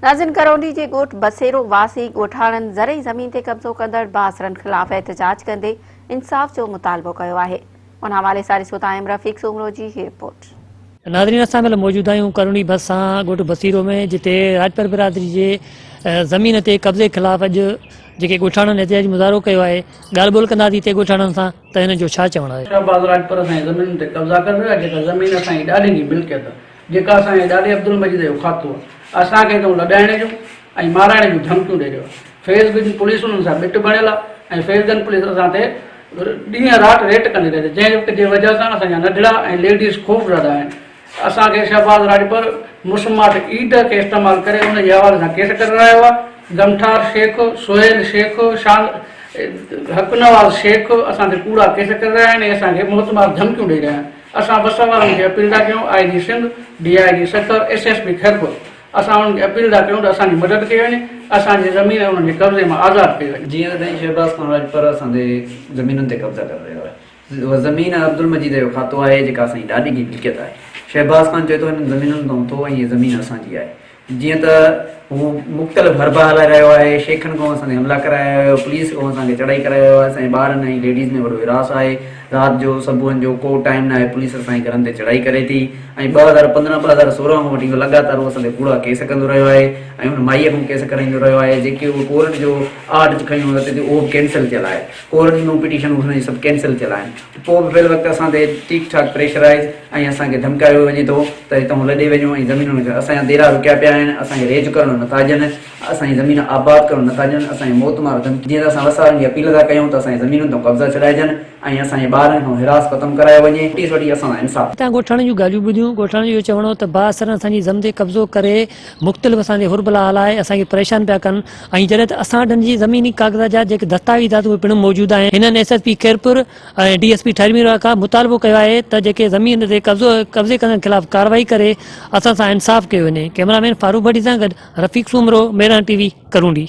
नाज़िन करौंडी जे ॻोठ बसेरो वासी ॻोठाणनि ज़रई ज़मीन ते कब्ज़ो कंदड़ बासरनि ख़िलाफ़ एहतजाज कंदे इंसाफ़ जो मुतालबो कयो आहे। उन हवाले सां ॾिसो था रफ़ीक सूमरो जी ही रिपोर्ट। नाज़रीन असां महिल मौजूद आहियूं करौंडी बस सां ॻोठ बसीरो में, जिते राजपर बिरादरी जे ज़मीन ते कब्ज़े ख़िलाफ़ अॼु जेके ॻोठाणनि एहतजाजी मुज़ाहिरो कयो आहे। ॻाल्हि ॿोल कंदासीं हिते ॻोठाणनि सां त हिन जो छा चवणु आहे। शहबाज़ राजपुर असांजी ज़मीन ते कब्ज़ा करे रहियो आहे, जेका ज़मीन असांजी ॾाॾे जी मिल्कियत आहे, जेका असांजे ॾाॾे अब्दुल मजीद जो खातो आहे। असांखे त लॻाइण जूं ऐं माराइण जूं धमकियूं ॾेई रहियो आहे। फेसगंज पुलिस उन्हनि सां ॿिट बणियल आहे ऐं फेसगंज पुलिस असां ते ॾींहं राति रेट कंदी रहे, जंहिंजे वजह सां असांजा नंढड़ा ऐं लेडीज़ ख़ूब ज़्यादा आहिनि। असांखे शहबाज़ राजपुर मुस्माट ईद खे इस्तेमालु करे उन जे हवाले सां केस करे रहियो आहे। गमठार शेख, सोहेल शेख, हकनवाज़ शेख असां ते कूड़ा केस करे रहिया आहिनि ऐं असांखे मोतमार धमकियूं ॾेई रहिया आहिनि। असां बस वारनि खे अपील था कयूं, IG Sindh, DIG Sukkur, SSP Khairpur, असां उन्हनि खे अपील था कयूं त असांजी मदद कई वञे, असांजी ज़मीन उन्हनि जे कब्ज़े मां आज़ादु कई वञे। जीअं त शहबाज़ खान राजपुर असांजे ज़मीनुनि ते कब्ज़ा करे रहियो आहे। उहा ज़मीन अब्दुल मजीद जो खातो आहे, जेका असांजी ॾाॾी जी मिल्कियत आहे। शहबाज़ खान चए थो हिन ज़मीनुनि तां थो ऐं हीअ ज़मीन असांजी आहे। जीअं त हू मुख़्तलिफ़ हरबा हलाए रहियो आहे, शेखनि खां असांखे हमला कराया आयो, पुलिस खां असांखे चढ़ाई करायो आहे। असांजे ॿारनि ऐं लेडीज़ में वॾो विरास आहे। राति जो सुबुहनि जो को टाइम न आहे, पुलिस असांजे घरनि ते चढ़ाई करे थी ऐं 2015 2016 खां वठी लॻातार उहो असांखे कूड़ा केस कंदो रहियो आहे ऐं हुन माईअ खां केस कराईंदो रहियो आहे। जेके उहो कोर्ट जो आर्डर खयूं हुते उहो कैंसिल थियल आहे। कोर्ट जूं पिटीशन हुनजी सभु कैंसिल थियल आहिनि। पोइ बि फ़िल वक़्तु असां ते ठीकु ठाक प्रेशराइज़ ऐं असांखे धमकायो वञे थो त हितां लॾे वञो ऐं ज़मीनुनि खे असांजा देरा रुकिया पिया आहिनि। असांखे रेज करणु नथा ॾियनि, असांजी ज़मीन आबाद करणु नथा ॾियनि, असांजे मौत मार धमकी। जीअं त असां वसारनि खे अपील था कयूं त असांजी ज़मीनुनि तां कब्ज़ा छॾाइजनि ऐं असांजे ॿारनि खां हिरास ख़तमु करायो वञे। नोटिस वठी असां इंसाफ़। हितां ॻोठाणनि जूं ॻाल्हियूं ॿुधियूं। ॻोठाणनि जो चवणो त बासर असांजी ज़मीन ते कब्ज़ो करे मुख़्तलिफ़ असांजे हुरबला हलाए असांखे परेशान पिया कनि ऐं जॾहिं त असां वटि जी ज़मीनी काग़ज़ात जा जेके दस्तावेज़ात उहे पिणु मौजूदु आहिनि। हिननि SSP खैरपुर ऐं DSP ठहरमीरा खां मुतालबो कयो आहे त जेके ज़मीन ते कब्ज़े करण ख़िलाफ़ कार्रवाई करे असां सां इंसाफ़ कयो वञे। कैमरामैन फारूक भट्टी सां गॾु रफ़ीक सूमरो, मेरठ TV, करौंडी।